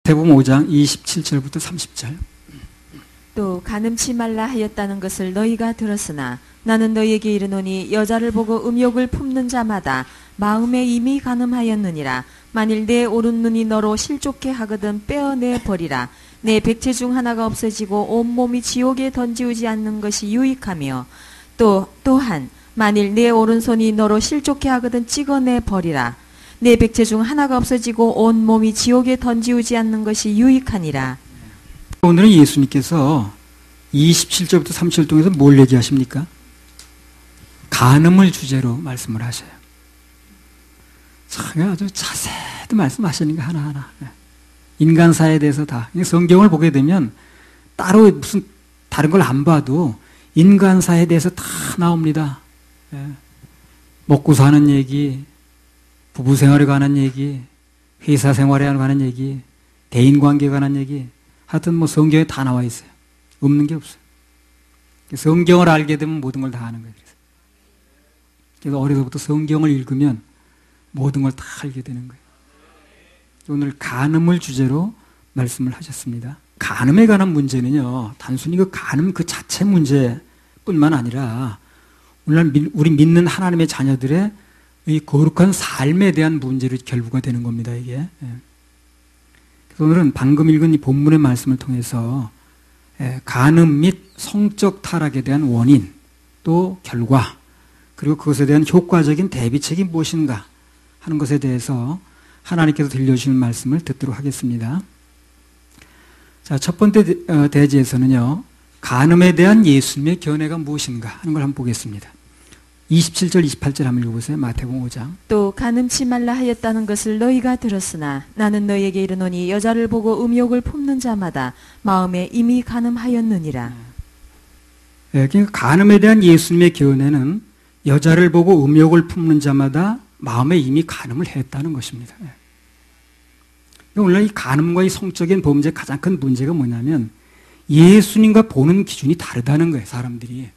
마태복음 5장 27절부터 30절. 또 간음치 말라 하였다는 것을 너희가 들었으나 나는 너희에게 이르노니 여자를 보고 음욕을 품는 자마다 마음에 이미 간음하였느니라. 만일 내 오른눈이 너로 실족해 하거든 빼어내 버리라. 내 백체 중 하나가 없어지고 온몸이 지옥에 던지우지 않는 것이 유익하며 또한 만일 내 오른손이 너로 실족해 하거든 찍어내 버리라. 내 백체 중 하나가 없어지고 온몸이 지옥에 던지우지 않는 것이 유익하니라. 오늘은 예수님께서 27절부터 30절 통해서 뭘 얘기하십니까? 간음을 주제로 말씀을 하셔요. 참 아주 자세히 말씀하시는 게 하나하나. 인간사에 대해서 다. 성경을 보게 되면 따로 무슨 다른 걸 안 봐도 인간사에 대해서 다 나옵니다. 먹고 사는 얘기, 부부 생활에 관한 얘기, 회사 생활에 관한 얘기, 대인관계에 관한 얘기, 하여튼 뭐 성경에 다 나와 있어요. 없는 게 없어요. 성경을 알게 되면 모든 걸 다 아는 거예요. 그래서 어려서부터 성경을 읽으면 모든 걸 다 알게 되는 거예요. 오늘 간음을 주제로 말씀을 하셨습니다. 간음에 관한 문제는요, 단순히 그 간음 그 자체 문제뿐만 아니라 오늘날 우리 믿는 하나님의 자녀들의 이 거룩한 삶에 대한 문제로 결부가 되는 겁니다, 이게. 그래서 오늘은 방금 읽은 이 본문의 말씀을 통해서 간음 및 성적 타락에 대한 원인, 또 결과, 그리고 그것에 대한 효과적인 대비책이 무엇인가 하는 것에 대해서 하나님께서 들려주시는 말씀을 듣도록 하겠습니다. 자, 첫 번째 대지에서는요, 간음에 대한 예수님의 견해가 무엇인가 하는 걸 한번 보겠습니다. 27절, 28절 한번 읽어보세요. 마태복음 5장. 또 간음치 말라 하였다는 것을 너희가 들었으나 나는 너희에게 이르노니 여자를 보고 음욕을 품는 자마다 마음에 이미 간음하였느니라. 그러니까 간음에 대한 예수님의 견해는 여자를 보고 음욕을 품는 자마다 마음에 이미 간음을 했다는 것입니다. 오늘 이 간음과 이 성적인 범죄의 가장 큰 문제가 뭐냐면 예수님과 보는 기준이 다르다는 거예요, 사람들이.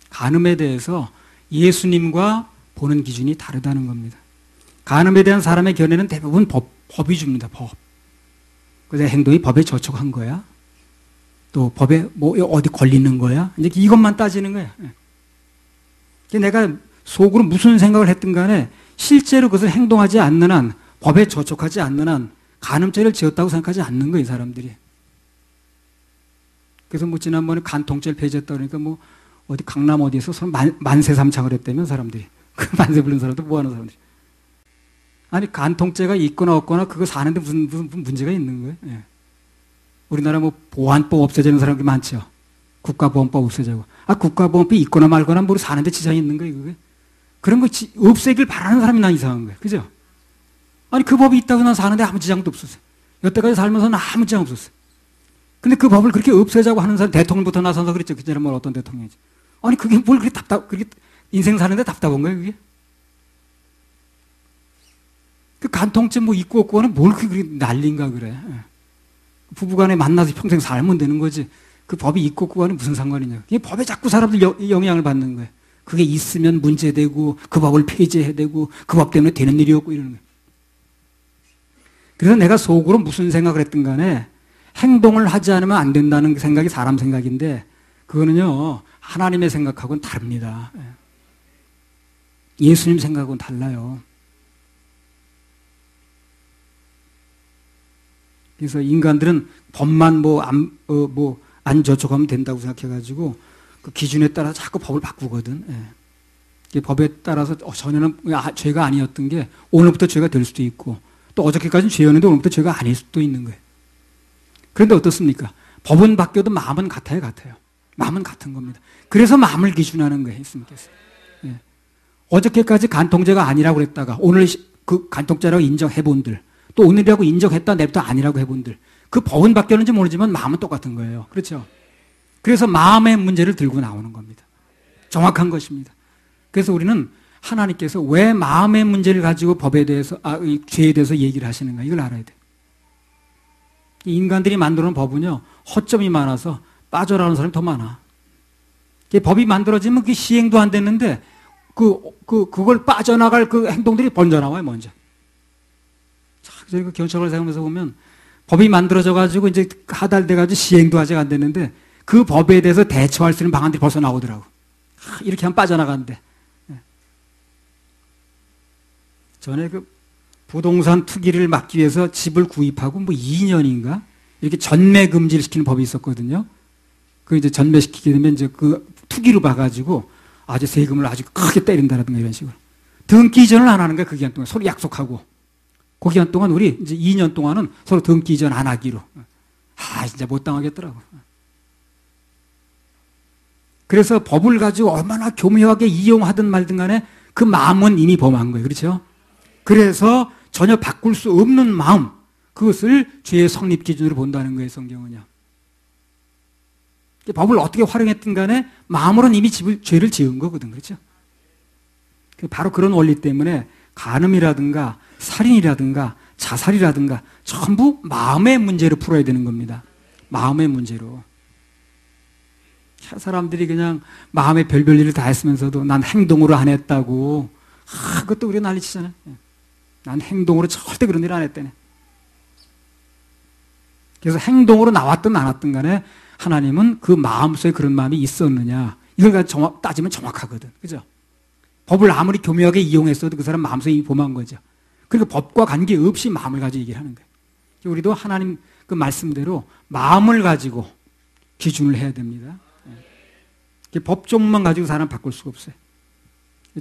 간음에 대해서 예수님과 보는 기준이 다르다는 겁니다. 간음에 대한 사람의 견해는 대부분 법이 줍니다, 법. 내 행동이 법에 저촉한 거야? 또 법에 뭐 어디 걸리는 거야? 이제 이것만 따지는 거야. 내가 속으로 무슨 생각을 했든 간에 실제로 그것을 행동하지 않는 한, 법에 저촉하지 않는 한 간음죄를 지었다고 생각하지 않는 거예요, 사람들이. 그래서 뭐 지난번에 간통죄를 폐지했다 그러니까 뭐 어디 강남 어디에서 만세 삼창을 했다면 사람들이. 그 만세 부른 사람도 뭐 하는 사람들이. 아니 간통죄가 있거나 없거나 그거 사는데 무슨 문제가 있는 거예요. 예. 우리나라 뭐 보안법 없애자는 사람이 많죠. 국가보안법 없애자고. 아 국가보안법이 있거나 말거나 뭐 사는데 지장이 있는 거예요, 그게. 그런 거 없애길 바라는 사람이 난 이상한 거예요. 그죠? 아니 그 법이 있다고 난 사는데 아무 지장도 없었어요. 여태까지 살면서는 아무 지장 없었어요. 근데 그 법을 그렇게 없애자고 하는 사람, 대통령부터 나서서 그랬죠. 그 사람은 어떤 대통령이지. 아니 그게 뭘 그렇게 그렇게 인생 사는데 답답한 거예요, 그게? 그 간통죄 뭐 있고 없고는 뭘 그렇게 난리인가 그래. 부부간에 만나서 평생 살면 되는 거지. 그 법이 있고 없고는 무슨 상관이냐. 이게 법에 자꾸 사람들 영향을 받는 거예요. 그게 있으면 문제되고 그 법을 폐지해야 되고 그 법 때문에 되는 일이 없고 이러는 거예요. 그래서 내가 속으로 무슨 생각을 했든 간에 행동을 하지 않으면 안 된다는 생각이 사람 생각인데 그거는요 하나님의 생각하고는 다릅니다. 예수님 생각하고는 달라요. 그래서 인간들은 법만 안 저촉하면 된다고 생각해가지고 그 기준에 따라서 자꾸 법을 바꾸거든. 법에 따라서 전에는 죄가 아니었던 게 오늘부터 죄가 될 수도 있고 또 어저께까지는 죄였는데 오늘부터 죄가 아닐 수도 있는 거예요. 그런데 어떻습니까? 법은 바뀌어도 마음은 같아요. 마음은 같은 겁니다. 그래서 마음을 기준하는 거예요, 예수님께서. 어저께까지 간통죄가 아니라고 그랬다가 오늘 그 간통죄라고 인정해 본들, 또 오늘이라고 인정했다 내부터 아니라고 해본들, 그 법은 바뀌었는지 모르지만 마음은 똑같은 거예요. 그렇죠? 그래서 마음의 문제를 들고 나오는 겁니다. 정확한 것입니다. 그래서 우리는 하나님께서 왜 마음의 문제를 가지고 법에 대해서, 이 죄에 대해서 얘기를 하시는가, 이걸 알아야 돼요. 인간들이 만들어 놓은 법은요, 허점이 많아서 빠져나오는 사람이 더 많아. 법이 만들어지면 그게 시행도 안 됐는데, 그걸 빠져나갈 그 행동들이 번져 나와요, 먼저. 자, 저희가 경찰을 생각하면서 보면, 법이 만들어져가지고 이제 하달돼가지고 시행도 아직 안 됐는데 그 법에 대해서 대처할 수 있는 방안들이 벌써 나오더라고. 이렇게 하면 빠져나간대. 전에 그 부동산 투기를 막기 위해서 집을 구입하고 뭐 2년인가 이렇게 전매 금지를 시키는 법이 있었거든요. 그 이제 전매시키게 되면 이제 그 투기로 봐가지고 아주 세금을 아주 크게 때린다라든가 이런 식으로. 등기 이전을 안 하는 거야, 그 기간 동안. 서로 약속하고. 그 기간 동안 우리 이제 2년 동안은 서로 등기 이전 안 하기로. 진짜 못 당하겠더라고. 그래서 법을 가지고 얼마나 교묘하게 이용하든 말든 간에 그 마음은 이미 범한 거예요. 그렇죠? 그래서 전혀 바꿀 수 없는 마음, 그것을 죄의 성립 기준으로 본다는 거예요, 성경은요. 법을 어떻게 활용했든 간에 마음으로는 이미 죄를 지은 거거든. 그렇죠? 바로 그런 원리 때문에 간음이라든가 살인이라든가 자살이라든가 전부 마음의 문제로 풀어야 되는 겁니다. 마음의 문제로. 사람들이 그냥 마음의 별별 일을 다 했으면서도 난 행동으로 안 했다고. 그것도 우리가 난리치잖아요. 난 행동으로 절대 그런 일 안 했다네. 그래서 행동으로 나왔든 안 왔든 간에 하나님은 그 마음속에 그런 마음이 있었느냐. 이걸 가지고 따지면 정확하거든. 그죠? 법을 아무리 교묘하게 이용했어도 그 사람 마음속에 이미 범한 거죠. 그러니까 법과 관계없이 마음을 가지고 얘기를 하는 거예요. 우리도 하나님 그 말씀대로 마음을 가지고 기준을 해야 됩니다. 법종만 가지고 사람 바꿀 수가 없어요.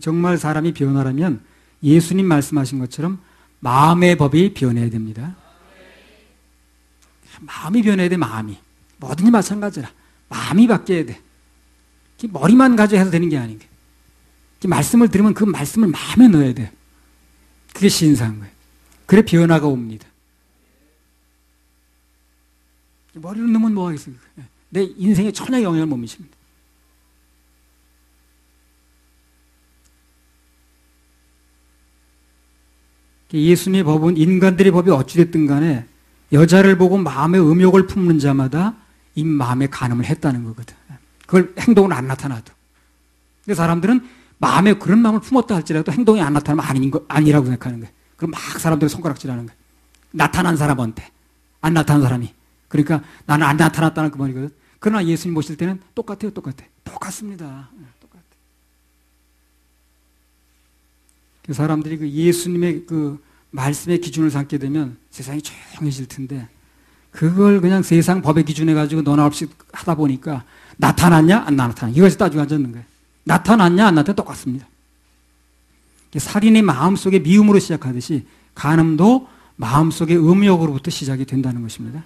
정말 사람이 변화라면 예수님 말씀하신 것처럼 마음의 법이 변해야 됩니다. 마음이 변해야 돼, 마음이. 뭐든지 마찬가지라. 마음이 바뀌어야 돼. 머리만 가지고 해서 되는 게 아닌 게. 말씀을 들으면 그 말씀을 마음에 넣어야 돼. 그게 신사인 거예요. 그래 변화가 옵니다. 머리를 넣으면 뭐 하겠습니까? 내 인생에 전혀 영향을 못 미칩니다. 예수님의 법은 인간들의 법이 어찌됐든 간에 여자를 보고 마음의 음욕을 품는 자마다 이 마음에 간음을 했다는 거거든. 그걸 행동으로 안 나타나도. 근데 사람들은 마음에 그런 마음을 품었다 할지라도 행동이 안 나타나면 아니라고 생각하는 거예요. 그럼 막 사람들이 손가락질하는 거예요. 나타난 사람한테. 안 나타난 사람이. 그러니까 나는 안 나타났다는 그 말이거든. 그러나 예수님 보실 때는 똑같아요, 똑같아. 똑같습니다. 똑같아. 그 사람들이 그 예수님의 그 말씀의 기준을 삼게 되면 세상이 조용해질 텐데 그걸 그냥 세상 법의 기준에 가지고 너나 없이 하다 보니까 나타났냐 안 나타났냐 이것이 따지고 앉았는 거예요. 나타났냐 안 나타났냐 똑같습니다. 살인이 마음속에 미움으로 시작하듯이 간음도 마음속의 음욕으로부터 시작이 된다는 것입니다.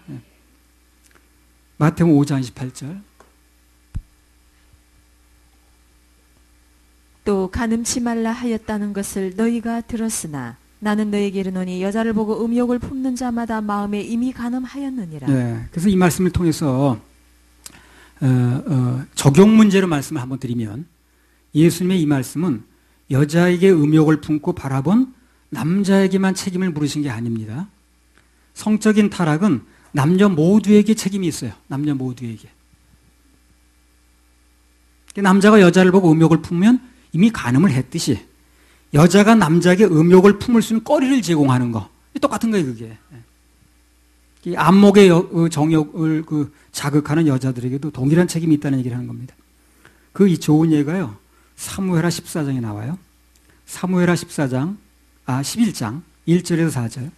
마태복음 5장 28절. 또 간음치 말라 하였다는 것을 너희가 들었으나 나는 너희에게 이르노니 여자를 보고 음욕을 품는 자마다 마음에 이미 간음하였느니라. 네, 그래서 이 말씀을 통해서 적용 문제로 말씀을 한번 드리면 예수님의 이 말씀은 여자에게 음욕을 품고 바라본 남자에게만 책임을 물으신 게 아닙니다. 성적인 타락은 남녀 모두에게 책임이 있어요. 남녀 모두에게. 남자가 여자를 보고 음욕을 품으면 이미 간음을 했듯이 여자가 남자에게 음욕을 품을 수 있는 거리를 제공하는 거 똑같은 거예요. 그게. 이 안목의 정욕을 자극하는 여자들에게도 동일한 책임이 있다는 얘기를 하는 겁니다. 이 좋은 예가요. 사무엘하 14장에 나와요. 사무엘하 11장 1절에서 4절.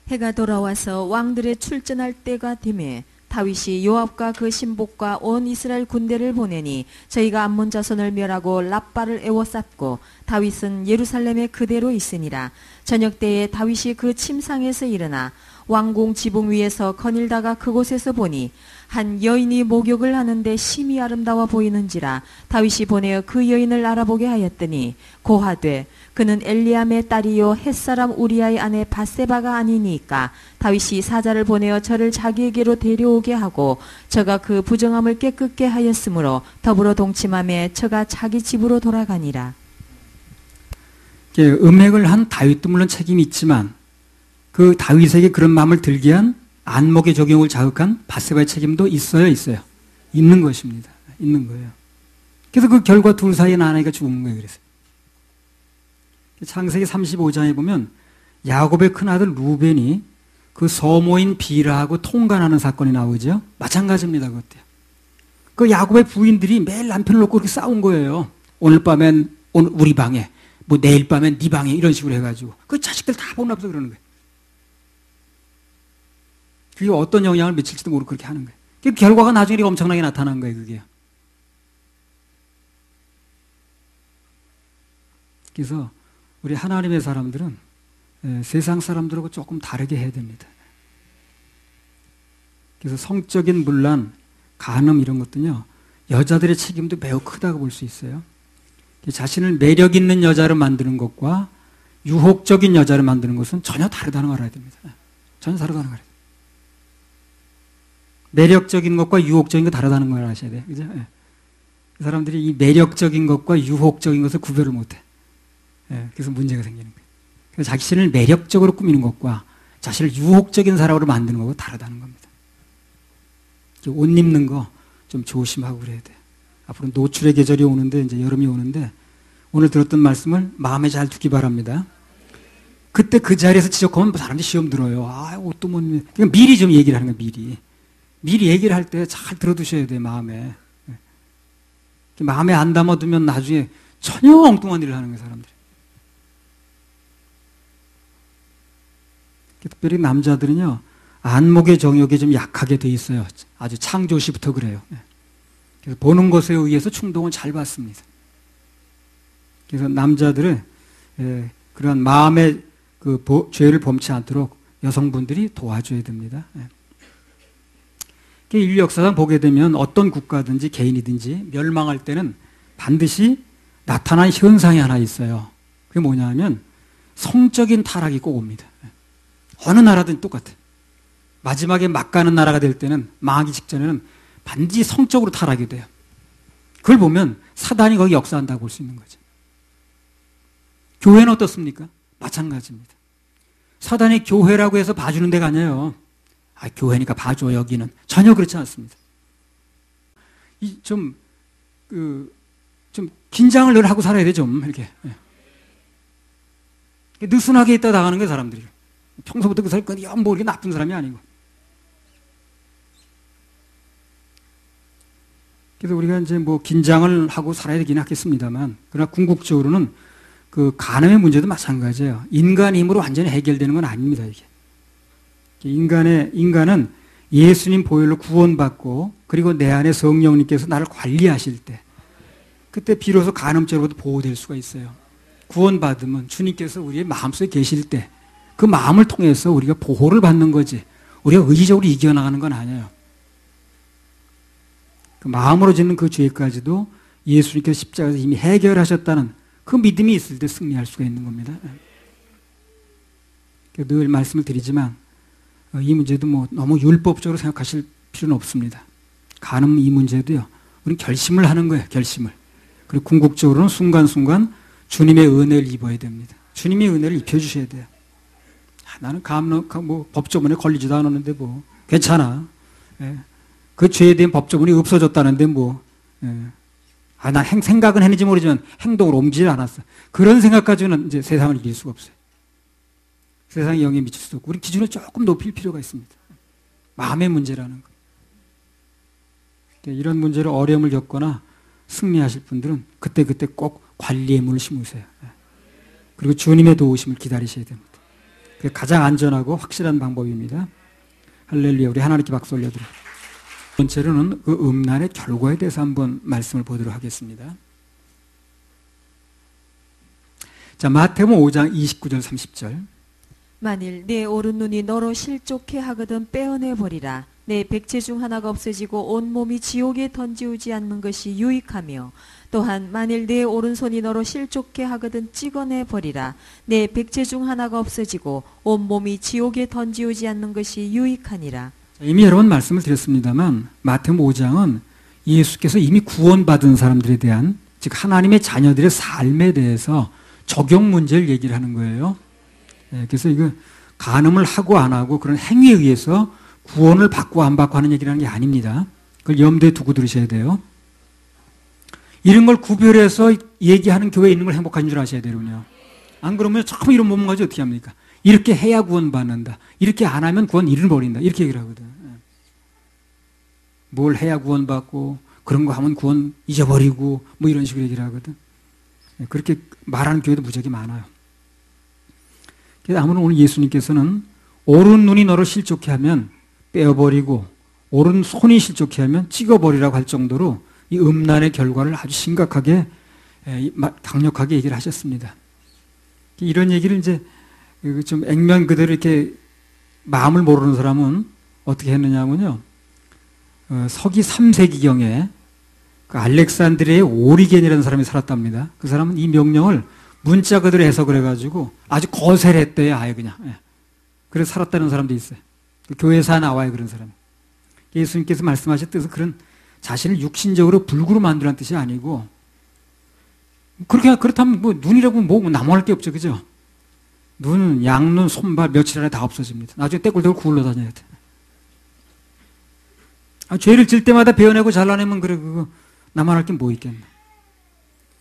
해가 돌아와서 왕들의 출전할 때가 되매 다윗이 요압과 그 신복과 온 이스라엘 군대를 보내니 저희가 암몬 자손을 멸하고 랍바를 에워쌌고 다윗은 예루살렘에 그대로 있으니라. 저녁 때에 다윗이 그 침상에서 일어나 왕궁 지붕 위에서 거닐다가 그곳에서 보니 한 여인이 목욕을 하는데 심히 아름다워 보이는지라. 다윗이 보내어 그 여인을 알아보게 하였더니 고하되 그는 엘리암의 딸이요 햇사람 우리아의 아내 바세바가 아니니까. 다윗이 사자를 보내어 저를 자기에게로 데려오게 하고 저가 그 부정함을 깨끗게 하였으므로 더불어 동침하며 저가 자기 집으로 돌아가니라. 음행을 한 다윗도 물론 책임이 있지만 그 다윗에게 그런 마음을 들게 한 안목의 적용을 자극한 바세바의 책임도 있어요. 있는 것입니다. 있는 거예요. 그래서 그 결과 둘 사이에 아내가 죽은 거예요. 그래서 창세기 35장에 보면 야곱의 큰아들 루벤이 그 서모인 비라하고 통간하는 사건이 나오죠. 마찬가지입니다. 그것도요. 그 야곱의 부인들이 매일 남편을 놓고 그렇게 싸운 거예요. 오늘 밤엔 우리 방에, 뭐 내일 밤엔 네 방에 이런 식으로 해가지고 그 자식들 다 보나보다 그러는 거예요. 그게 어떤 영향을 미칠지도 모르고 그렇게 하는 거예요. 그 결과가 나중에 엄청나게 나타난 거예요. 그게. 그래서 우리 하나님의 사람들은 세상 사람들하고 조금 다르게 해야 됩니다. 그래서 성적인 문란, 간음 이런 것도요. 여자들의 책임도 매우 크다고 볼 수 있어요. 자신을 매력 있는 여자로 만드는 것과 유혹적인 여자로 만드는 것은 전혀 다르다는 걸 알아야 됩니다. 전혀 다르다는 걸 알아야 돼요. 매력적인 것과 유혹적인 거 다르다는 걸 아셔야 돼요. 그죠? 예. 그 사람들이 이 매력적인 것과 유혹적인 것을 구별을 못 해. 예. 그래서 문제가 생기는 거예요. 그래서 자신을 매력적으로 꾸미는 것과 자신을 유혹적인 사람으로 만드는 것과 다르다는 겁니다. 옷 입는 거 좀 조심하고 그래야 돼요. 앞으로 노출의 계절이 오는데, 이제 여름이 오는데, 오늘 들었던 말씀을 마음에 잘 두기 바랍니다. 그때 그 자리에서 지적하면 사람들이 시험 들어요. 아, 옷도 못 입는. 그러니까 미리 좀 얘기를 하는 거예요, 미리. 미리 얘기를 할 때 잘 들어두셔야 돼요, 마음에. 마음에 안 담아두면 나중에 전혀 엉뚱한 일을 하는 거예요, 사람들이. 특별히 남자들은요, 안목의 정욕이 좀 약하게 돼 있어요. 아주 창조시부터 그래요. 그래서 보는 것에 의해서 충동을 잘 받습니다. 그래서 남자들은 그런 마음의 그 죄를 범치 않도록 여성분들이 도와줘야 됩니다. 인류 역사상 보게 되면 어떤 국가든지 개인이든지 멸망할 때는 반드시 나타난 현상이 하나 있어요. 그게 뭐냐면 성적인 타락이 꼭 옵니다. 어느 나라든 똑같아요. 마지막에 막 가는 나라가 될 때는, 망하기 직전에는 반드시 성적으로 타락이 돼요. 그걸 보면 사단이 거기 역사한다고 볼 수 있는 거죠. 교회는 어떻습니까? 마찬가지입니다. 사단이 교회라고 해서 봐주는 데가 아니에요. 아, 교회니까 봐줘, 여기는. 전혀 그렇지 않습니다. 좀 긴장을 늘 하고 살아야 돼, 좀, 이렇게. 느슨하게 있다 나가는 거예요, 사람들이. 평소부터 그 사람이 뭐 이렇게 나쁜 사람이 아니고. 그래서 우리가 이제 뭐 긴장을 하고 살아야 되긴 하겠습니다만, 그러나 궁극적으로는 그 간음의 문제도 마찬가지예요. 인간 힘으로 완전히 해결되는 건 아닙니다, 이게. 인간은 예수님 보혈로 구원받고, 그리고 내 안에 성령님께서 나를 관리하실 때, 그때 비로소 간음죄로부터 보호될 수가 있어요. 구원받으면 주님께서 우리의 마음속에 계실 때, 그 마음을 통해서 우리가 보호를 받는 거지, 우리가 의지적으로 이겨나가는 건 아니에요. 그 마음으로 짓는 그 죄까지도 예수님께서 십자가에서 이미 해결하셨다는 그 믿음이 있을 때 승리할 수가 있는 겁니다. 늘 말씀을 드리지만, 이 문제도 뭐 너무 율법적으로 생각하실 필요는 없습니다. 간음 이 문제도요, 우리는 결심을 하는 거예요, 결심을. 그리고 궁극적으로는 순간순간 주님의 은혜를 입어야 됩니다. 주님의 은혜를 입혀주셔야 돼요. 아, 나는 뭐 법조문에 걸리지도 않았는데 뭐 괜찮아. 예. 그 죄에 대한 법조문이 없어졌다는데 뭐, 예. 아, 나 생각은 했는지 모르지만 행동으로 옮기질 않았어. 그런 생각 가지고는 이제 세상을 이길 수가 없어요. 세상의 영에 미칠 수도 없고, 우리 기준을 조금 높일 필요가 있습니다. 마음의 문제라는 거. 이런 문제로 어려움을 겪거나 승리하실 분들은 그때그때 꼭 관리의 문을 심으세요. 그리고 주님의 도우심을 기다리셔야 됩니다. 그게 가장 안전하고 확실한 방법입니다. 할렐루야. 우리 하나님께 박수 올려드려요. 두 번째로는 그 음란의 결과에 대해서 한번 말씀을 보도록 하겠습니다. 자, 마태복음 5장 29절 30절. 만일 내 오른눈이 너로 실족해 하거든 빼어내 버리라. 내 백체 중 하나가 없어지고 온 몸이 지옥에 던지우지 않는 것이 유익하며, 또한 만일 내 오른손이 너로 실족해 하거든 찍어내 버리라. 내 백체 중 하나가 없어지고 온 몸이 지옥에 던지우지 않는 것이 유익하니라. 이미 여러 번 말씀을 드렸습니다만, 마태복음 5장은 예수께서 이미 구원받은 사람들에 대한, 즉 하나님의 자녀들의 삶에 대해서 적용 문제를 얘기를 하는 거예요. 그래서 이거 간음을 하고 안 하고 그런 행위에 의해서 구원을 받고 안 받고 하는 얘기라는 게 아닙니다. 그걸 염두에 두고 들으셔야 돼요. 이런 걸 구별해서 얘기하는 교회에 있는 걸 행복한 줄 아셔야 되거든요. 안 그러면 참 이런 몸 가지고 어떻게 합니까? 이렇게 해야 구원받는다. 이렇게 안 하면 구원 잃어버린다. 이렇게 얘기를 하거든. 뭘 해야 구원받고 그런 거 하면 구원 잊어버리고 뭐 이런 식으로 얘기를 하거든. 그렇게 말하는 교회도 무지하게 많아요. 그래서 아무튼 오늘 예수님께서는 오른 눈이 너를 실족해 하면 빼어버리고 오른 손이 실족해 하면 찍어버리라고 할 정도로 이 음란의 결과를 아주 심각하게 강력하게 얘기를 하셨습니다. 이런 얘기를 이제 좀 액면 그대로 이렇게 마음을 모르는 사람은 어떻게 했느냐면요. 서기 3세기경에 그 알렉산드리아의 오리겐이라는 사람이 살았답니다. 그 사람은 이 명령을 문자 그대로 해석을 해가지고 아주 거세를 했대요. 아예 그냥. 그래서 살았다는 사람도 있어요. 그 교회사 나와요. 그런 사람. 예수님께서 말씀하셨듯이 그런 자신을 육신적으로 불구로 만들라는 뜻이 아니고 그렇다면 뭐 눈이라고 뭐 남아날 게 없죠. 그죠? 눈은 양눈, 손발 며칠 안에 다 없어집니다. 나중에 떼굴떼굴 굴러 다녀야 돼. 죄를 질 때마다 베어내고 잘라내면 그래 그거 남아날 게 뭐 있겠나.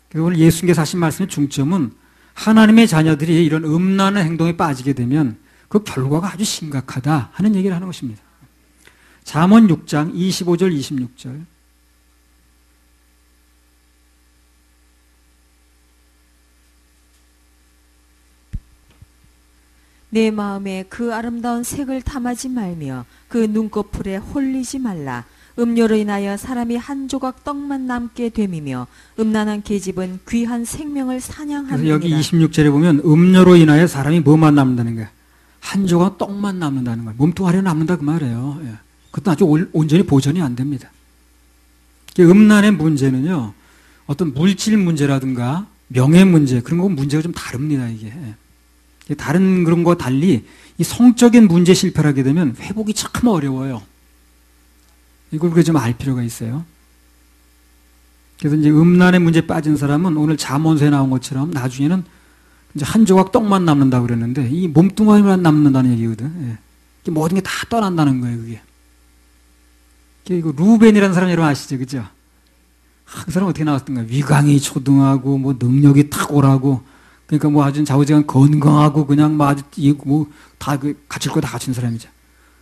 그래서 오늘 예수님께서 하신 말씀의 중점은 하나님의 자녀들이 이런 음란한 행동에 빠지게 되면 그 결과가 아주 심각하다 하는 얘기를 하는 것입니다. 잠언 6장 25절 26절 내 마음에 그 아름다운 색을 탐하지 말며 그 눈꺼풀에 홀리지 말라. 음료로 인하여 사람이 한 조각 떡만 남게 됨이며 음란한 계집은 귀한 생명을 사냥하느니라. 그래서 여기 26절에 보면 음료로 인하여 사람이 뭐만 남는다는 거야? 한 조각 떡만 남는다는 거야. 몸뚱아리가 남는다 그 말이에요. 예. 그것도 아주 온전히 보존이 안 됩니다. 음란의 문제는요. 어떤 물질 문제라든가 명예 문제 그런 거 문제가 좀 다릅니다. 이게. 다른 그런 거와 달리 이 성적인 문제 실패를 하게 되면 회복이 참 어려워요. 이걸 우리가 좀 알 필요가 있어요. 그래서 이제 음란의 문제에 빠진 사람은 오늘 잠언서에 나온 것처럼 나중에는 이제 한 조각 떡만 남는다고 그랬는데 이 몸뚱아리만 남는다는 얘기거든. 예. 모든 게 다 떠난다는 거예요, 그게. 이거 루벤이라는 사람 여러분 아시죠? 그죠? 그 사람 어떻게 나왔던가? 위강이 초등하고 뭐 능력이 탁월하고 그러니까 뭐 아주 좌우지간 건강하고 그냥 뭐 아주 뭐 다 그 갖출 거 다 갖춘 사람이죠.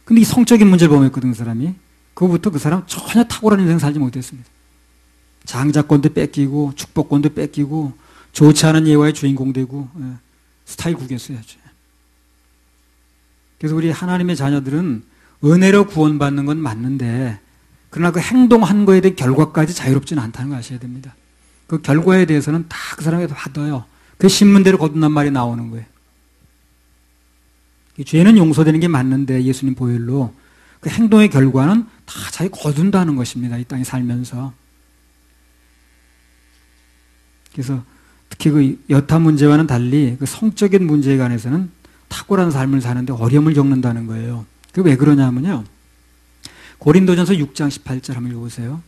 근데 이 성적인 문제를 범했거든, 그 사람이. 그거부터 그 사람 전혀 탁월한 인생 살지 못했습니다. 장자권도 뺏기고 축복권도 뺏기고 좋지 않은 예화의 주인공 되고 스타일 구겼어요. 그래서 우리 하나님의 자녀들은 은혜로 구원받는 건 맞는데 그러나 그 행동한 거에 대한 결과까지 자유롭지는 않다는 걸 아셔야 됩니다. 그 결과에 대해서는 다 그 사람에게 받아요. 그 신문대로 거듭난 말이 나오는 거예요. 죄는 용서되는 게 맞는데 예수님 보혈로 그 행동의 결과는 다 자기 거둔다는 것입니다. 이 땅에 살면서. 그래서 특히 그 여타 문제와는 달리 그 성적인 문제에 관해서는 탁월한 삶을 사는데 어려움을 겪는다는 거예요. 그게 왜 그러냐면요. 고린도전서 6장 18절 한번 읽어보세요.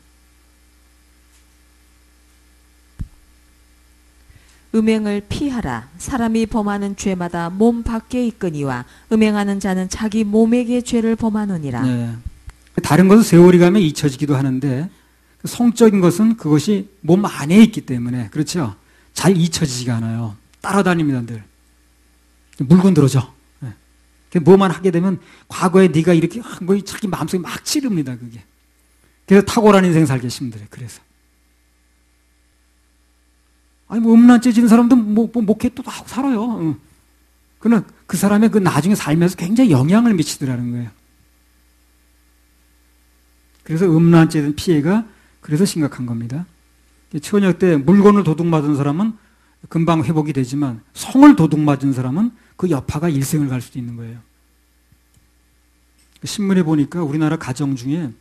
음행을 피하라. 사람이 범하는 죄마다 몸 밖에 있거니와 음행하는 자는 자기 몸에게 죄를 범하느니라. 네. 다른 것은 세월이 가면 잊혀지기도 하는데 성적인 것은 그것이 몸 안에 있기 때문에 그렇죠. 잘 잊혀지지가 않아요. 따라다닙니다. 늘. 물건 들어져. 네. 뭐만 하게 되면 과거에 네가 이렇게 한 거 자기 마음속에 막 찌릅니다. 그게. 그래서 탁월한 인생 살기 힘들어요. 그래서. 아니, 뭐, 음란 째지는 사람도 목회 또 하고 살아요. 그러나 그 사람의 그 나중에 살면서 굉장히 영향을 미치더라는 거예요. 그래서 음란 째는 피해가 그래서 심각한 겁니다. 처녀 때 물건을 도둑맞은 사람은 금방 회복이 되지만 성을 도둑맞은 사람은 그 여파가 일생을 갈 수도 있는 거예요. 신문에 보니까 우리나라 가정 중에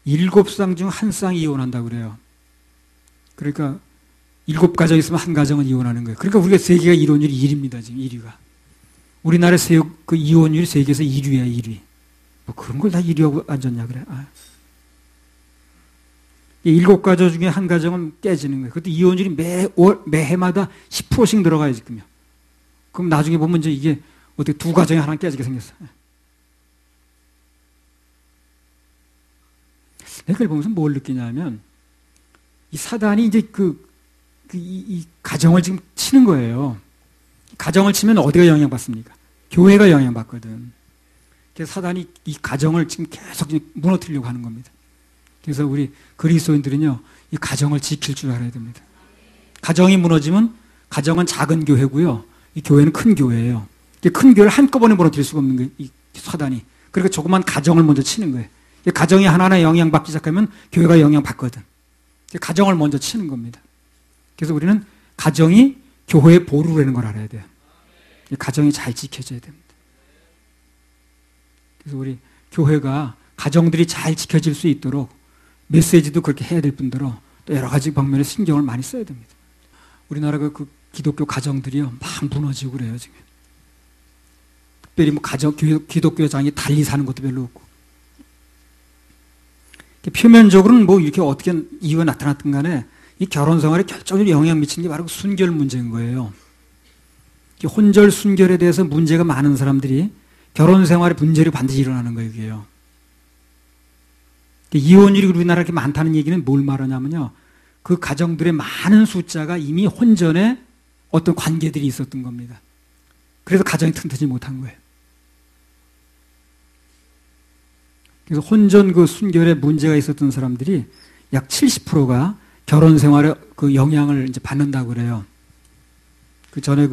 7쌍 중 1쌍이 이혼한다고 그래요. 그러니까 7가정 있으면 한 가정은 이혼하는 거예요. 그러니까 우리가 세계가 이혼율이 1위입니다. 지금 1위가. 우리나라 그 이혼율이 세계에서 1위야, 1위. 뭐 그런 걸 다 1위하고 앉았냐, 그래. 7가정 중에 한 가정은 깨지는 거예요. 그것도 이혼율이 매해마다 10%씩 들어가요, 지금요. 그럼 나중에 보면 이제 이게 어떻게 두 가정이 하나 깨지게 생겼어. 내가 그걸 보면서 뭘 느끼냐면, 이 사단이 이제 이 가정을 지금 치는 거예요. 가정을 치면 어디가 영향받습니까? 교회가 영향받거든. 그래서 사단이 이 가정을 지금 계속 무너뜨리려고 하는 겁니다. 그래서 우리 그리스도인들은요, 이 가정을 지킬 줄 알아야 됩니다. 가정이 무너지면 가정은 작은 교회고요, 이 교회는 큰 교회예요. 큰 교회를 한꺼번에 무너뜨릴 수가 없는 거예요, 이 사단이. 그러니까 조그만 가정을 먼저 치는 거예요. 가정이 하나하나 영향받기 시작하면 교회가 영향받거든. 가정을 먼저 치는 겁니다. 그래서 우리는 가정이 교회의 보루라는 걸 알아야 돼요. 가정이 잘 지켜져야 됩니다. 그래서 우리 교회가 가정들이 잘 지켜질 수 있도록 메시지도 그렇게 해야 될 뿐더러 또 여러 가지 방면에 신경을 많이 써야 됩니다. 우리나라 그 기독교 가정들이요, 막 무너지고 그래요, 지금. 특별히 뭐 기독교장이 달리 사는 것도 별로 없고. 표면적으로는 뭐 이렇게 어떻게 이유가 나타났든 간에 이 결혼 생활에 결정적으로 영향 미치는 게 바로 순결 문제인 거예요. 혼절 순결에 대해서 문제가 많은 사람들이 결혼 생활에 문제로 반드시 일어나는 거예요, 이게요. 이혼율이 우리나라에 이렇게 많다는 얘기는 뭘 말하냐면요, 그 가정들의 많은 숫자가 이미 혼전에 어떤 관계들이 있었던 겁니다. 그래서 가정이 튼튼히 못한 거예요. 그래서 혼전 그 순결에 문제가 있었던 사람들이 약 70%가 결혼 생활에 그 영향을 이제 받는다고 그래요. 그 전에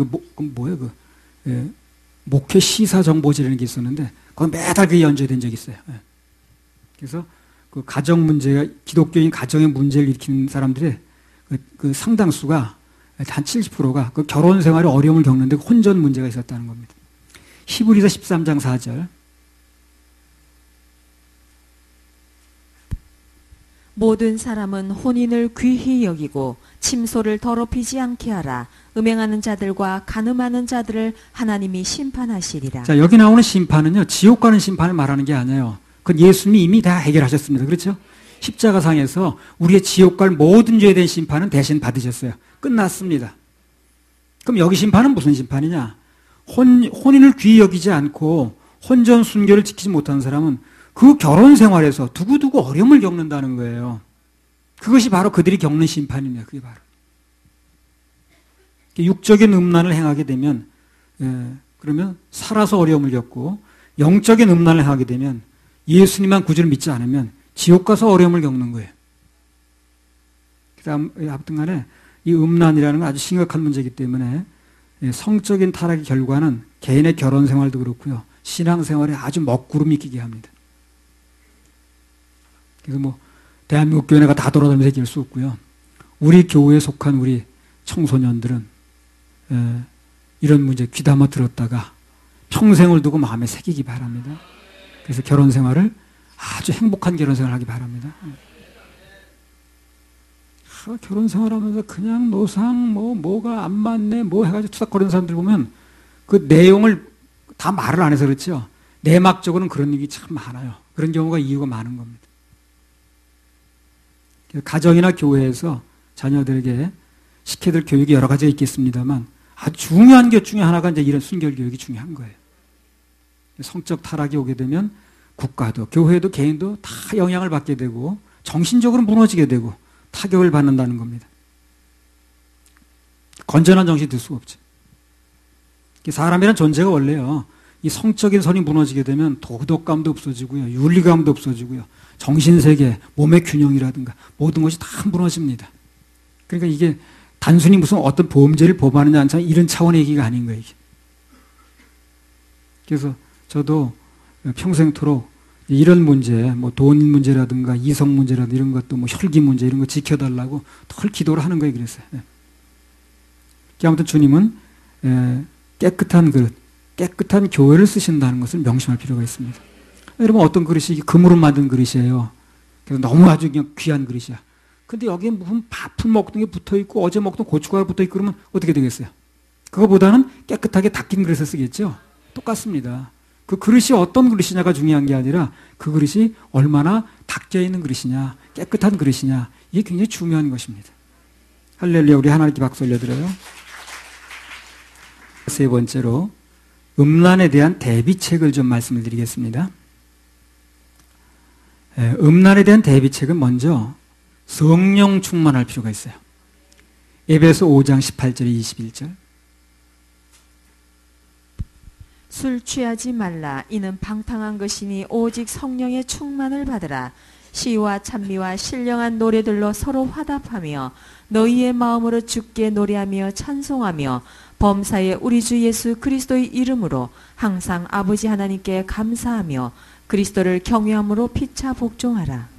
목회 시사 정보지라는 게 있었는데, 거기 매달 그게 연재된 적이 있어요. 그래서 그 가정 문제가, 기독교인 가정의 문제를 일으키는 사람들의 그 상당수가, 한 70%가 그 결혼 생활에 어려움을 겪는데 혼전 문제가 있었다는 겁니다. 히브리서 13장 4절. 모든 사람은 혼인을 귀히 여기고 침소를 더럽히지 않게 하라. 음행하는 자들과 간음하는 자들을 하나님이 심판하시리라. 자, 여기 나오는 심판은요, 지옥 가는 심판을 말하는 게 아니에요. 그건 예수님이 이미 다 해결하셨습니다. 그렇죠? 십자가상에서 우리의 지옥 갈 모든 죄에 대한 심판은 대신 받으셨어요. 끝났습니다. 그럼 여기 심판은 무슨 심판이냐? 혼인을 귀히 여기지 않고 혼전 순결을 지키지 못하는 사람은 그 결혼 생활에서 두고두고 어려움을 겪는다는 거예요. 그것이 바로 그들이 겪는 심판이네요. 그게 바로. 육적인 음란을 행하게 되면, 그러면 살아서 어려움을 겪고, 영적인 음란을 행하게 되면 예수님만 구주를 믿지 않으면 지옥 가서 어려움을 겪는 거예요. 그다음 아무튼 간에 이 음란이라는 건 아주 심각한 문제이기 때문에 성적인 타락의 결과는 개인의 결혼 생활도 그렇고요, 신앙 생활에 아주 먹구름이 끼게 합니다. 그래서 뭐 대한민국 교회가 다 돌아다니면서 얘기할 수 없고요, 우리 교회에 속한 우리 청소년들은 이런 문제 귀담아 들었다가 평생을 두고 마음에 새기기 바랍니다. 그래서 결혼 생활을 아주 행복한 결혼 생활을 하기 바랍니다. 결혼 생활하면서 그냥 노상 뭐가 안 맞네 뭐 해가지고 투닥거리는 사람들 보면 그 내용을 다 말을 안 해서 그렇죠, 내막적으로는 그런 얘기 참 많아요. 그런 경우가 이유가 많은 겁니다. 가정이나 교회에서 자녀들에게 시켜야 될 교육이 여러 가지가 있겠습니다만 아주 중요한 것 중에 하나가 이제 이런 순결 교육이 중요한 거예요. 성적 타락이 오게 되면 국가도 교회도 개인도 다 영향을 받게 되고 정신적으로 무너지게 되고 타격을 받는다는 겁니다. 건전한 정신이 들 수가 없죠. 사람이란 존재가 원래요, 이 성적인 선이 무너지게 되면 도덕감도 없어지고요, 윤리감도 없어지고요, 정신세계, 몸의 균형이라든가 모든 것이 다 무너집니다. 그러니까 이게 단순히 무슨 어떤 범죄를 범하느냐 않자 이런 차원의 얘기가 아닌 거예요. 이게. 그래서 저도 평생토록 이런 문제, 뭐 돈 문제라든가 이성 문제라든가 이런 것도 뭐 혈기 문제 이런 거 지켜달라고 늘 기도를 하는 거예요. 그랬어요. 아무튼 주님은 깨끗한 그릇, 깨끗한 교회를 쓰신다는 것을 명심할 필요가 있습니다. 여러분, 어떤 그릇이 금으로 만든 그릇이에요. 그래서 너무 아주 그냥 귀한 그릇이야. 근데 여기에 무슨 밥을 먹던 게 붙어 있고 어제 먹던 고춧가루 붙어 있고 그러면 어떻게 되겠어요? 그거보다는 깨끗하게 닦인 그릇을 쓰겠죠? 똑같습니다. 그 그릇이 어떤 그릇이냐가 중요한 게 아니라 그 그릇이 얼마나 닦여 있는 그릇이냐, 깨끗한 그릇이냐, 이게 굉장히 중요한 것입니다. 할렐루야, 우리 하나님께 박수 올려드려요. 세 번째로 음란에 대한 대비책을 좀 말씀을 드리겠습니다. 음란에 대한 대비책은 먼저 성령 충만할 필요가 있어요. 에베소 5장 18절에 21절. 술 취하지 말라. 이는 방탕한 것이니 오직 성령의 충만을 받으라. 시와 찬미와 신령한 노래들로 서로 화답하며 너희의 마음으로 주께 노래하며 찬송하며 범사에 우리 주 예수 그리스도의 이름으로 항상 아버지 하나님께 감사하며 그리스도를 경외함으로 피차 복종하라.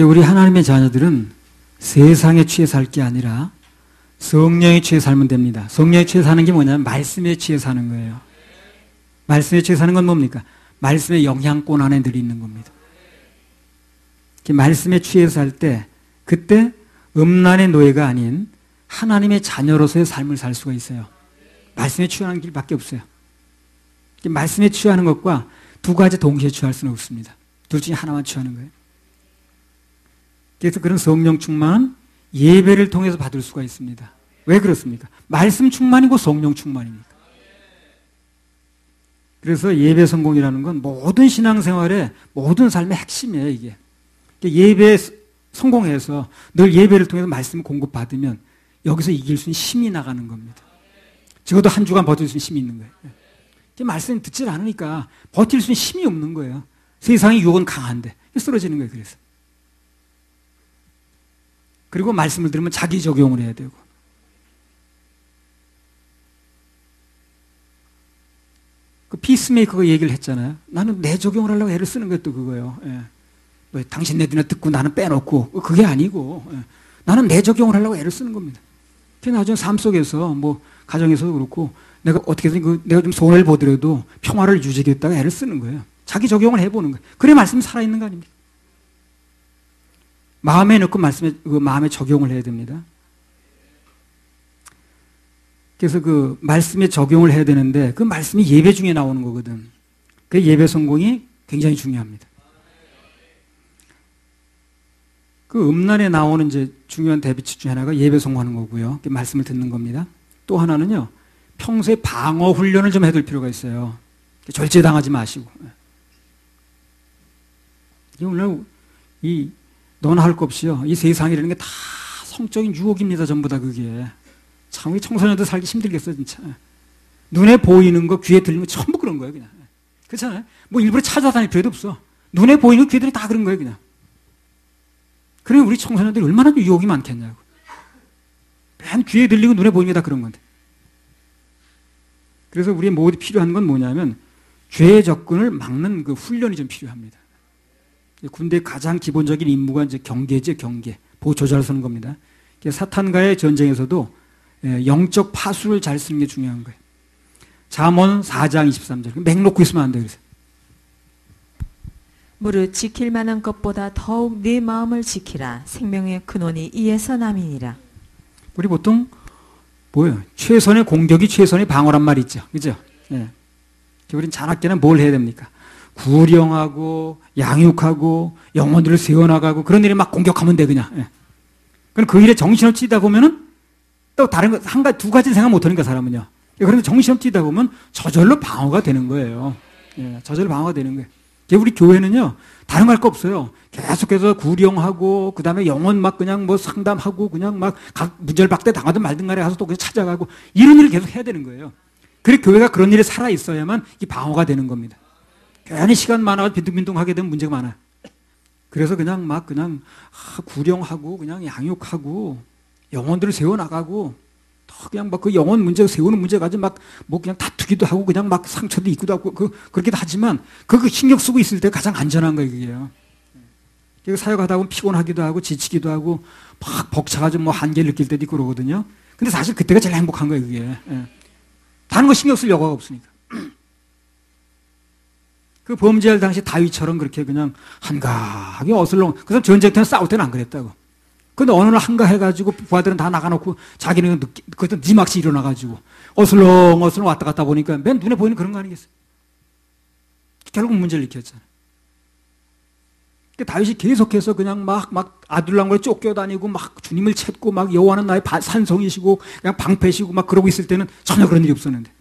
우리 하나님의 자녀들은 세상에 취해 살 게 아니라 성령에 취해 살면 됩니다. 성령에 취해 사는 게 뭐냐면 말씀에 취해 사는 거예요. 말씀에 취해 사는 건 뭡니까? 말씀의 영향권 안에 늘 있는 겁니다. 말씀에 취해 살 때 그때 음란의 노예가 아닌 하나님의 자녀로서의 삶을 살 수가 있어요. 말씀에 취하는 길밖에 없어요. 말씀에 취하는 것과 두 가지 동시에 취할 수는 없습니다. 둘 중에 하나만 취하는 거예요. 그래서 그런 성령 충만은 예배를 통해서 받을 수가 있습니다. 왜 그렇습니까? 말씀 충만이고 성령 충만입니까? 그래서 예배 성공이라는 건 모든 신앙생활의 모든 삶의 핵심이에요, 이게. 예배에 성공해서 늘 예배를 통해서 말씀을 공급받으면 여기서 이길 수 있는 힘이 나가는 겁니다. 적어도 한 주간 버틸 수 있는 힘이 있는 거예요. 말씀 듣질 않으니까 버틸 수 있는 힘이 없는 거예요. 세상의 유혹은 강한데 쓰러지는 거예요, 그래서. 그리고 말씀을 들으면 자기 적용을 해야 되고. 그 피스메이커가 얘기를 했잖아요. 나는 내 적용을 하려고 애를 쓰는 것도 그거예요. 예. 뭐 당신 내 눈에 듣고 나는 빼놓고 그게 아니고 예. 나는 내 적용을 하려고 애를 쓰는 겁니다. 그게 나중에 삶 속에서 뭐 가정에서도 그렇고 내가 어떻게든 내가 좀 손해를 보더라도 평화를 유지하겠다고 애를 쓰는 거예요. 자기 적용을 해보는 거예요. 그래 말씀이 살아있는 거 아닙니까? 마음에 넣고 마음에 적용을 해야 됩니다. 그래서 그 말씀에 적용을 해야 되는데 그 말씀이 예배 중에 나오는 거거든. 그 예배 성공이 굉장히 중요합니다. 그 음란에 나오는 이제 중요한 대비치 중에 하나가 예배 성공하는 거고요. 말씀을 듣는 겁니다. 또 하나는요, 평소에 방어 훈련을 좀 해둘 필요가 있어요. 절제당하지 마시고. 오늘 너나 할 것 없이요. 이 세상이라는 게 다 성적인 유혹입니다. 전부 다 그게. 참, 우리 청소년들 살기 힘들겠어, 진짜. 눈에 보이는 거, 귀에 들리는 거 전부 그런 거예요, 그냥. 그렇잖아요? 뭐 일부러 찾아다닐 필요도 없어. 눈에 보이는 거, 귀에 들리는 거 다 그런 거예요, 그냥. 그래, 우리 청소년들이 얼마나 유혹이 많겠냐고. 맨 귀에 들리고 눈에 보이는 게 다 그런 건데. 그래서 우리 모두 필요한 건 뭐냐면, 죄의 접근을 막는 그 훈련이 좀 필요합니다. 군대의 가장 기본적인 임무가 이제 경계죠, 경계. 보호 조절을 쓰는 겁니다. 사탄과의 전쟁에서도 영적 파수를 잘 쓰는 게 중요한 거예요. 잠언 4장 23절. 맹 놓고 있으면 안 돼요. 그래서. 무릇 지킬 만한 것보다 더욱 네 마음을 지키라. 생명의 근원이 이에서 남이니라. 우리 보통 뭐예요? 최선의 공격이 최선의 방어란 말이 있죠. 그죠? 예. 우리는 자나깨나 뭘 해야 됩니까? 구령하고 양육하고 영혼들을 세워나가고 그런 일에 막 공격하면 돼 그냥. 예. 그럼 그 일에 정신없이 뛰다 보면은 또 다른 거 두 가지 생각 못하니까 사람은요. 그런데 정신없이 뛰다 보면 저절로 방어가 되는 거예요. 예, 저절로 방어가 되는 거예요. 우리 교회는요 다른 거 할 거 없어요. 계속해서 구령하고 그 다음에 영혼 막 그냥 뭐 상담하고 그냥 막 각 문절박대 당하든 말든 간에 가서 또 그냥 찾아가고 이런 일을 계속 해야 되는 거예요. 그래 교회가 그런 일에 살아 있어야만 이 방어가 되는 겁니다. 괜히 시간 많아서 빈둥빈둥하게 되면 문제가 많아요. 그래서 그냥 막 그냥 구령하고 그냥 양육하고 영혼들을 세워나가고 또 그냥 막 그 영혼 문제 세우는 문제 가지고 막 뭐 그냥 다투기도 하고 그냥 막 상처도 입고도 하고 그렇게도 하지만 그거 신경 쓰고 있을 때 가장 안전한 거예요, 그게요. 그래서 사역하다 보면 피곤하기도 하고 지치기도 하고 막 벅차가지고 뭐 한계를 느낄 때도 있고 그러거든요. 근데 사실 그때가 제일 행복한 거예요, 그게. 예. 다른 거 신경 쓸 여가가 없으니까. 그 범죄할 당시 다윗처럼 그렇게 그냥 한가하게 어슬렁, 그 사람 전쟁 때는 싸울 때는 안 그랬다고. 근데 어느 날 한가해가지고 부하들은 다 나가놓고 자기는 그때 니막시 일어나가지고 어슬렁어슬렁 왔다 갔다 보니까 맨 눈에 보이는 그런 거 아니겠어요? 결국 문제를 일으켰잖아요. 다윗이 계속해서 그냥 막 아둘람과 쫓겨다니고 막 주님을 찾고 막 여호와는 나의 산성이시고 그냥 방패시고 막 그러고 있을 때는 전혀 그런 일이 없었는데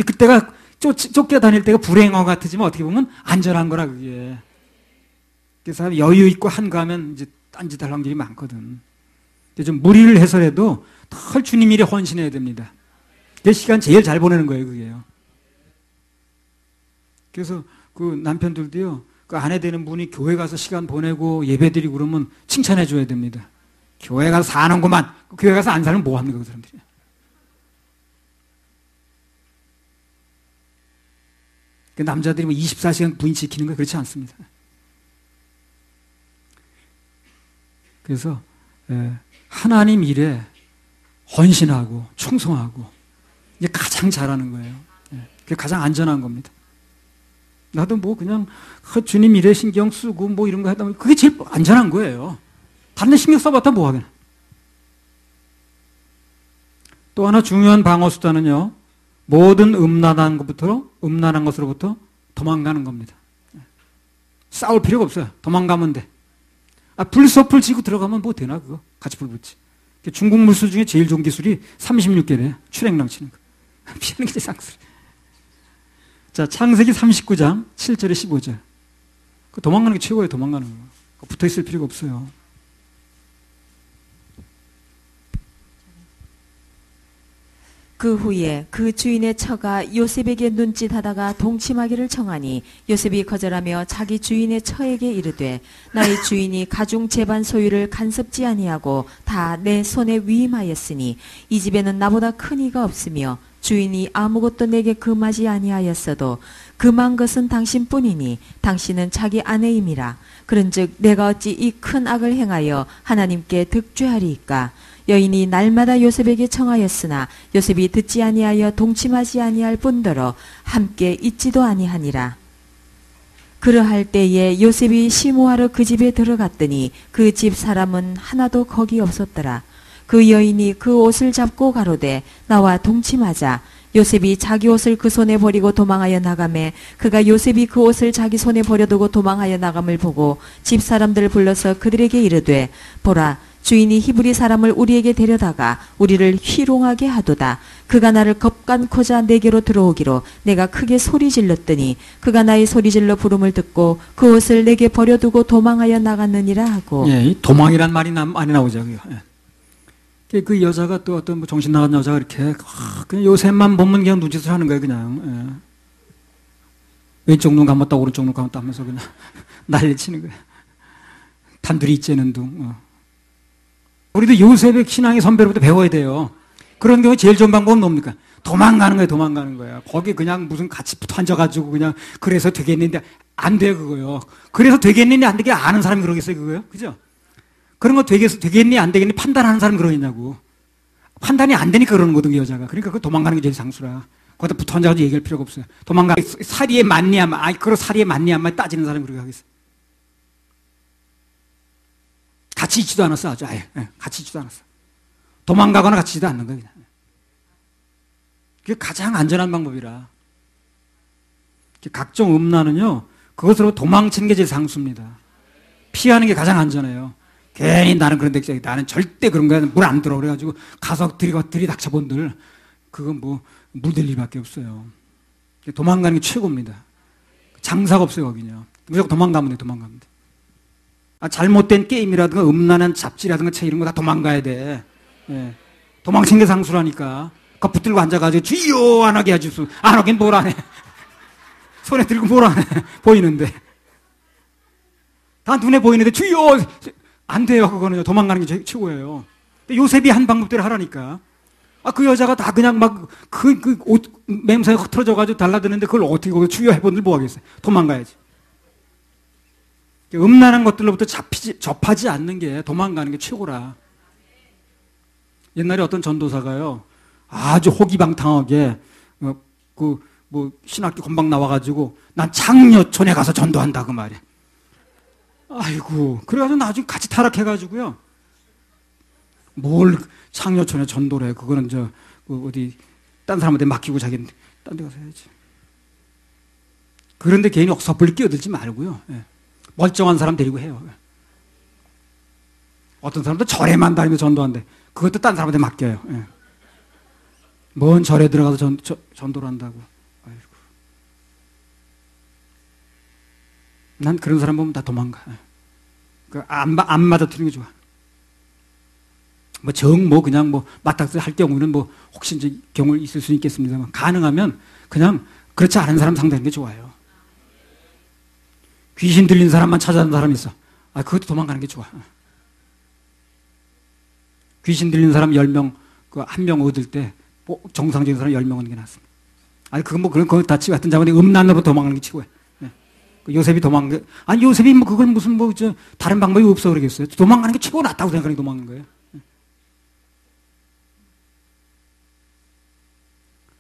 그때가 쫓겨다닐 때가 불행한 것 같으지만 어떻게 보면 안전한 거라 그게. 그래서 여유 있고 한가하면 이제 딴짓할 확률이 많거든. 좀 무리를 해서라도 늘 주님 일에 헌신해야 됩니다. 그 시간 제일 잘 보내는 거예요, 그게요. 그래서 그 남편들도요, 그 아내 되는 분이 교회 가서 시간 보내고 예배 드리고 그러면 칭찬해 줘야 됩니다. 교회 가서 사는구만. 교회 가서 안 살면 뭐 합니까, 그 사람들이. 그 남자들이 뭐 24시간 부인 지키는 거 그렇지 않습니다. 그래서 하나님 일에 헌신하고 충성하고 이게 가장 잘하는 거예요. 그게 가장 안전한 겁니다. 나도 뭐 그냥 주님 일에 신경 쓰고 뭐 이런 거 하다 보면 그게 제일 안전한 거예요. 다른 데 신경 써봤다 뭐 하겠나. 또 하나 중요한 방어 수단은요, 모든 음란한 것으로부터 도망가는 겁니다. 싸울 필요가 없어요. 도망가면 돼. 불섭을 지고 들어가면 뭐 되나, 그거? 같이 불 붙지. 중국 물술 중에 제일 좋은 기술이 36개래요. 출행랑 치는 거. 피하는 게 제일 상술. 자, 창세기 39장 7절에 15절. 도망가는 게 최고예요, 도망가는 거. 붙어 있을 필요가 없어요. 그 후에 그 주인의 처가 요셉에게 눈짓하다가 동침하기를 청하니 요셉이 거절하며 자기 주인의 처에게 이르되 나의 주인이 가중 재반 소유를 간섭지 아니하고 다 내 손에 위임하였으니 이 집에는 나보다 큰 이가 없으며 주인이 아무것도 내게 금하지 아니하였어도 금한 것은 당신뿐이니 당신은 자기 아내임이라. 그런즉 내가 어찌 이 큰 악을 행하여 하나님께 득죄하리이까. 여인이 날마다 요셉에게 청하였으나 요셉이 듣지 아니하여 동침하지 아니할 뿐더러 함께 있지도 아니하니라. 그러할 때에 요셉이 시모하러 그 집에 들어갔더니 그 집 사람은 하나도 거기 없었더라. 그 여인이 그 옷을 잡고 가로되 나와 동침하자. 요셉이 자기 옷을 그 손에 버리고 도망하여 나가매 그가 요셉이 그 옷을 자기 손에 버려두고 도망하여 나감을 보고 집 사람들을 불러서 그들에게 이르되 보라, 주인이 히브리 사람을 우리에게 데려다가 우리를 희롱하게 하도다. 그가 나를 겁간코자 내게로 들어오기로 내가 크게 소리 질렀더니 그가 나의 소리 질러 부름을 듣고 그 옷을 내게 버려두고 도망하여 나갔느니라 하고. 예, 이 도망이란 말이 많이 나오죠. 예. 그 여자가 또 어떤 뭐 정신 나간 여자가 이렇게 그냥 요셉만 보면 그냥 눈짓을 하는 거예요, 그냥. 예. 왼쪽 눈 감았다 오른쪽 눈 감았다 하면서 그냥 난리치는 거예요. 단둘이 있재는 둥. 우리도 요셉의 신앙의 선배로부터 배워야 돼요. 그런 경우에 제일 좋은 방법은 뭡니까? 도망가는 거예요, 도망가는 거예요. 거기 그냥 무슨 같이 붙어 앉아가지고 그냥 그래서 되겠는데 안 돼요, 그거요. 그래서 되겠는데 안 되게 아는 사람이 그러겠어요, 그거요? 그죠? 그런 거 되겠니, 안 되겠니 판단하는 사람이 그러겠냐고. 판단이 안 되니까 그러는 거거든요, 여자가. 그러니까 그 도망가는 게 제일 상수라. 거기다 붙어 앉아가지고 얘기할 필요가 없어요. 사리에 맞니, 안 맞니, 그런 사리에 맞니, 안 맞니 따지는 사람이 그렇게 하겠어요. 같이 있지도 않았어, 아주 아예. 같이 있지도 않았어. 도망가거나 같이 있지도 않는 거예요. 그게 가장 안전한 방법이라. 각종 음란은요, 그것으로 도망치는 게 제일 상수입니다. 피하는 게 가장 안전해요. 괜히 나는 그런 데, 나는 절대 그런 거에 물 안 들어. 그래가지고 가서 들이닥쳐 본들, 그건 뭐, 물들 일밖에 없어요. 도망가는 게 최고입니다. 장사가 없어요, 거기는요. 무조건 도망가면 돼, 도망가면 돼. 잘못된 게임이라든가 음란한 잡지라든가 책 이런 거 다 도망가야 돼. 예. 도망친 게 상수라니까. 그 붙들고 앉아가지고 주여 안 하게 하지. 안 하긴 뭘 안 해. 손에 들고 뭘 안 해. 보이는데. 다 눈에 보이는데 주여 안 돼요. 그거는요. 도망가는 게 최고예요. 근데 요셉이 한 방법대로 하라니까. 그 여자가 다 그냥 막 그 옷 맹사에 흐트러져가지고 달라드는데 그걸 어떻게 거기 주여 해본들 뭐 하겠어요. 도망가야지. 음란한 것들로부터 접하지 않는 게 도망가는 게 최고라. 옛날에 어떤 전도사가요, 아주 호기방탕하게, 신학교 금방 나와가지고, 난 장려촌에 가서 전도한다, 그 말이야. 아이고, 그래가지고 나중에 같이 타락해가지고요. 뭘 장려촌에 전도를 해. 그거는 어디, 딴 사람한테 맡기고 자기는 딴 데 가서 해야지. 그런데 괜히 섣불리 끼어들지 말고요. 예. 멀쩡한 사람 데리고 해요. 어떤 사람도 절에만 다니면서 전도한대. 그것도 딴 사람한테 맡겨요. 예. 뭔 절에 들어가서 전도를 한다고. 아이고. 난 그런 사람 보면 다 도망가. 안 맞아뜨리는 게 좋아. 그냥 맞닥뜨려 할 경우는 혹시 이제 경우 있을 수 있겠습니다만, 가능하면 그냥 그렇지 않은 사람 상대하는 게 좋아요. 귀신 들린 사람만 찾아가는 사람이 있어. 그것도 도망가는 게 좋아. 귀신 들린 사람 10명, 한 명 얻을 때, 정상적인 사람 10명 얻는 게 낫습니다. 그거 다치 같은 자본에 음란으로 도망가는 게 최고야. 네. 요셉이 요셉이 그걸 다른 방법이 없어 그러겠어요. 도망가는 게 최고 낫다고 생각하는 게 도망가는 거예요.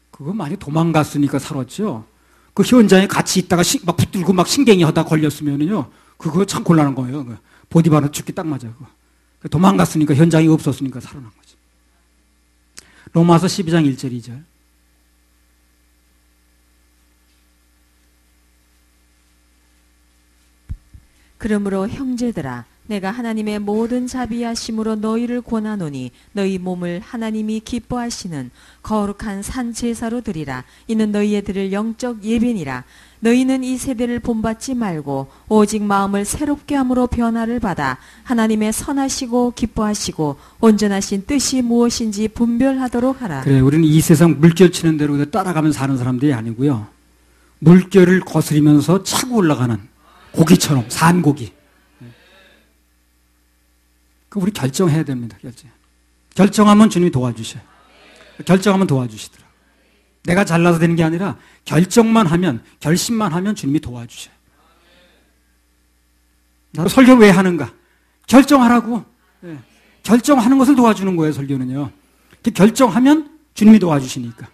그거 많이 도망갔으니까 살았죠. 그 현장에 같이 있다가 막 붙들고 막 신경이 하다 걸렸으면은요, 그거 참 곤란한 거예요. 보디바로 죽기 딱 맞아요. 도망갔으니까, 현장이 없었으니까 살아난 거지. 로마서 12장 1절 2절. 그러므로 형제들아, 내가 하나님의 모든 자비하심으로 너희를 권하노니 너희 몸을 하나님이 기뻐하시는 거룩한 산제사로 드리라. 이는 너희의 드릴 영적 예배니라. 너희는 이 세대를 본받지 말고 오직 마음을 새롭게 함으로 변화를 받아 하나님의 선하시고 기뻐하시고 온전하신 뜻이 무엇인지 분별하도록 하라. 그래, 우리는 이 세상 물결 치는 대로 따라가면서 사는 사람들이 아니고요, 물결을 거스리면서 차고 올라가는 고기처럼, 산고기. 우리 결정해야 됩니다. 결정하면 주님이 도와주셔요. 결정하면 도와주시더라고요. 내가 잘나서 되는 게 아니라 결정만 하면, 결심만 하면 주님이 도와주셔요. 나도 설교 왜 하는가? 결정하라고. 네. 결정하는 것을 도와주는 거예요, 설교는요. 결정하면 주님이 도와주시니까.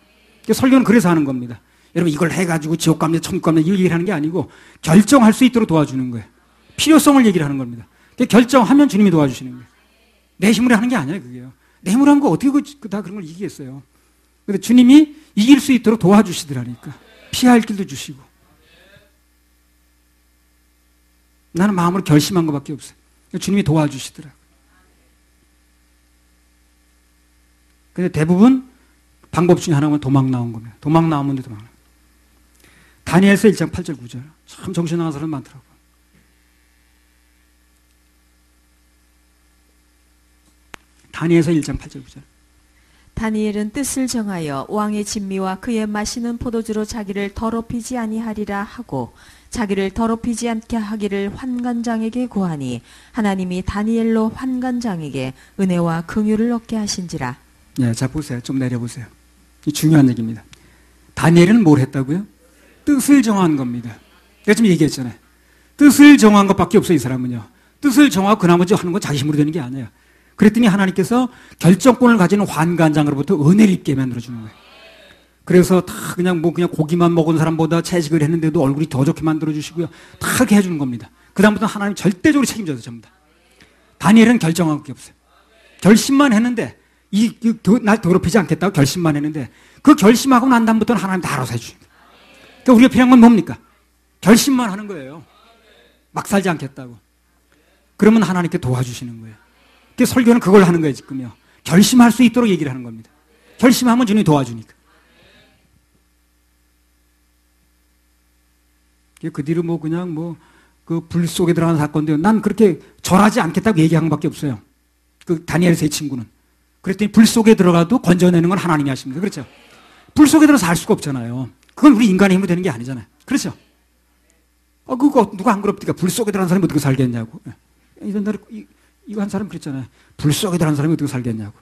설교는 그래서 하는 겁니다. 여러분, 이걸 해가지고 지옥 갑니다, 천국 갑니다, 이 얘기를 하는 게 아니고 결정할 수 있도록 도와주는 거예요. 필요성을 얘기를 하는 겁니다. 결정하면 주님이 도와주시는 거예요. 내 힘으로 하는 게 아니에요, 그게요. 내 힘으로 하는 거 어떻게 다 그런 걸 이기겠어요. 근데 주님이 이길 수 있도록 도와주시더라니까. 피할 길도 주시고. 나는 마음으로 결심한 것밖에 없어요. 주님이 도와주시더라고요. 근데 대부분 방법 중에 하나는 도망 나온 겁니다. 도망 나오면 도망 나온. 다니엘서 1장 8절 9절. 참 정신 나간 사람 많더라고요. 다니엘서 1장 8절 9절. 다니엘은 뜻을 정하여 왕의 진미와 그의 마시는 포도주로 자기를 더럽히지 아니하리라 하고 자기를 더럽히지 않게 하기를 환관장에게 구하니 하나님이 다니엘로 환관장에게 은혜와 긍휼을 얻게 하신지라. 네, 자 보세요. 좀 내려보세요. 이 중요한 얘기입니다. 다니엘은 뭘 했다고요? 뜻을 정한 겁니다. 내가 지금 얘기했잖아요. 뜻을 정한 것밖에 없어요, 이 사람은요. 뜻을 정하고 그 나머지 하는 건 자기 힘으로 되는 게 아니에요. 그랬더니 하나님께서 결정권을 가지는 환관장으로부터 은혜를 입게 만들어주는 거예요. 그래서 다 그냥 고기만 먹은 사람보다 채식을 했는데도 얼굴이 더 좋게 만들어주시고요. 다 그렇게 해주는 겁니다. 그다음부터 하나님 절대적으로 책임져서 전부 다. 다니엘은 결정한 게 없어요. 결심만 했는데, 날 더럽히지 않겠다고 결심만 했는데, 그 결심하고 난 다음부터는 하나님 다 알아서 해주십니다. 그러니까 우리가 필요한 건 뭡니까? 결심만 하는 거예요. 막 살지 않겠다고. 그러면 하나님께 도와주시는 거예요. 그 설교는 그걸 하는 거예요, 지금요. 결심할 수 있도록 얘기를 하는 겁니다. 결심하면 주님이 도와주니까. 그 뒤로 그 불 속에 들어가는 사건인데요. 난 그렇게 절하지 않겠다고 얘기한 것밖에 없어요. 그 다니엘 세 친구는. 그랬더니 불 속에 들어가도 건져내는 건 하나님이 하십니다. 그렇죠? 불 속에 들어서 살 수가 없잖아요. 그건 우리 인간의 힘으로 되는 게 아니잖아요. 그렇죠? 그거 누가 안 그럽니까? 불 속에 들어간 사람이 어떻게 살겠냐고. 옛날에 이거 한 사람 그랬잖아요. 불 속에 들어간 사람이 어떻게 살겠냐고.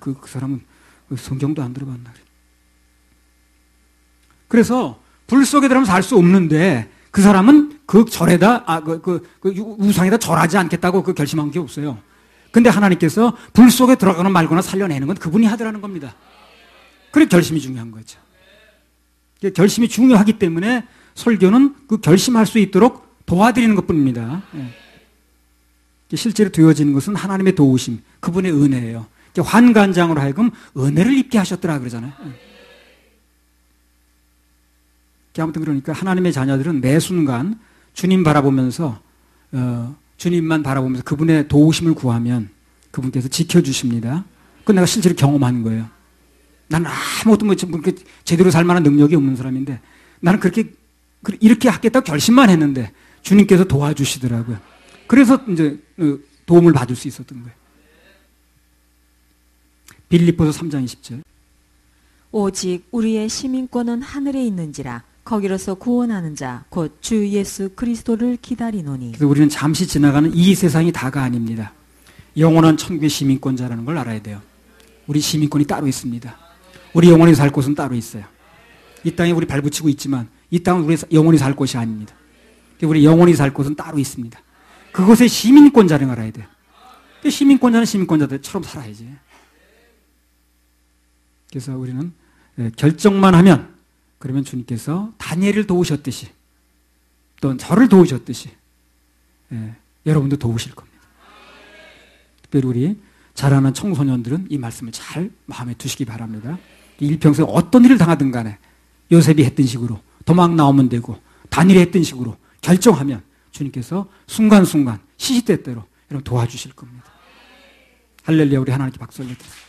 그 사람은 성경도 안 들어봤나. 그래서 불 속에 들어가면 살 수 없는데 그 사람은 그 절에다, 우상에다 절하지 않겠다고 그 결심한 게 없어요. 근데 하나님께서 불 속에 들어가거나 말거나 살려내는 건 그분이 하더라는 겁니다. 그래 결심이 중요한 거죠. 결심이 중요하기 때문에 설교는 그 결심할 수 있도록 도와드리는 것 뿐입니다. 실제로 되어지는 것은 하나님의 도우심, 그분의 은혜예요. 환관장으로 하여금 은혜를 입게 하셨더라 그러잖아요. 아무튼 그러니까 하나님의 자녀들은 매 순간 주님 바라보면서 주님만 바라보면서 그분의 도우심을 구하면 그분께서 지켜주십니다. 그건 내가 실제로 경험한 거예요. 나는 아무것도 제대로 살 만한 능력이 없는 사람인데 나는 이렇게 하겠다고 결심만 했는데 주님께서 도와주시더라고요. 그래서 이제 도움을 받을 수 있었던 거예요. 빌립보서 3장 20절. 오직 우리의 시민권은 하늘에 있는지라 거기로서 구원하는 자 곧 주 예수 그리스도를 기다리노니. 그래서 우리는 잠시 지나가는 이 세상이 다가 아닙니다. 영원한 천국의 시민권자라는 걸 알아야 돼요. 우리 시민권이 따로 있습니다. 우리 영원히 살 곳은 따로 있어요. 이 땅에 우리 발붙이고 있지만 이 땅은 우리 영원히 살 곳이 아닙니다. 우리 영원히 살 곳은 따로 있습니다. 그곳의 시민권자를 알아야 돼요. 시민권자는 시민권자들처럼 살아야지. 그래서 우리는 결정만 하면, 그러면 주님께서 다니엘을 도우셨듯이 또 저를 도우셨듯이 여러분도 도우실 겁니다. 특별히 우리 자라는 청소년들은 이 말씀을 잘 마음에 두시기 바랍니다. 일평생 어떤 일을 당하든 간에 요셉이 했던 식으로 도망 나오면 되고 다니엘이 했던 식으로 결정하면 주님께서 순간순간 시시때때로 여러분 도와주실 겁니다. 할렐루야. 우리 하나님께 박수 올려드립니다.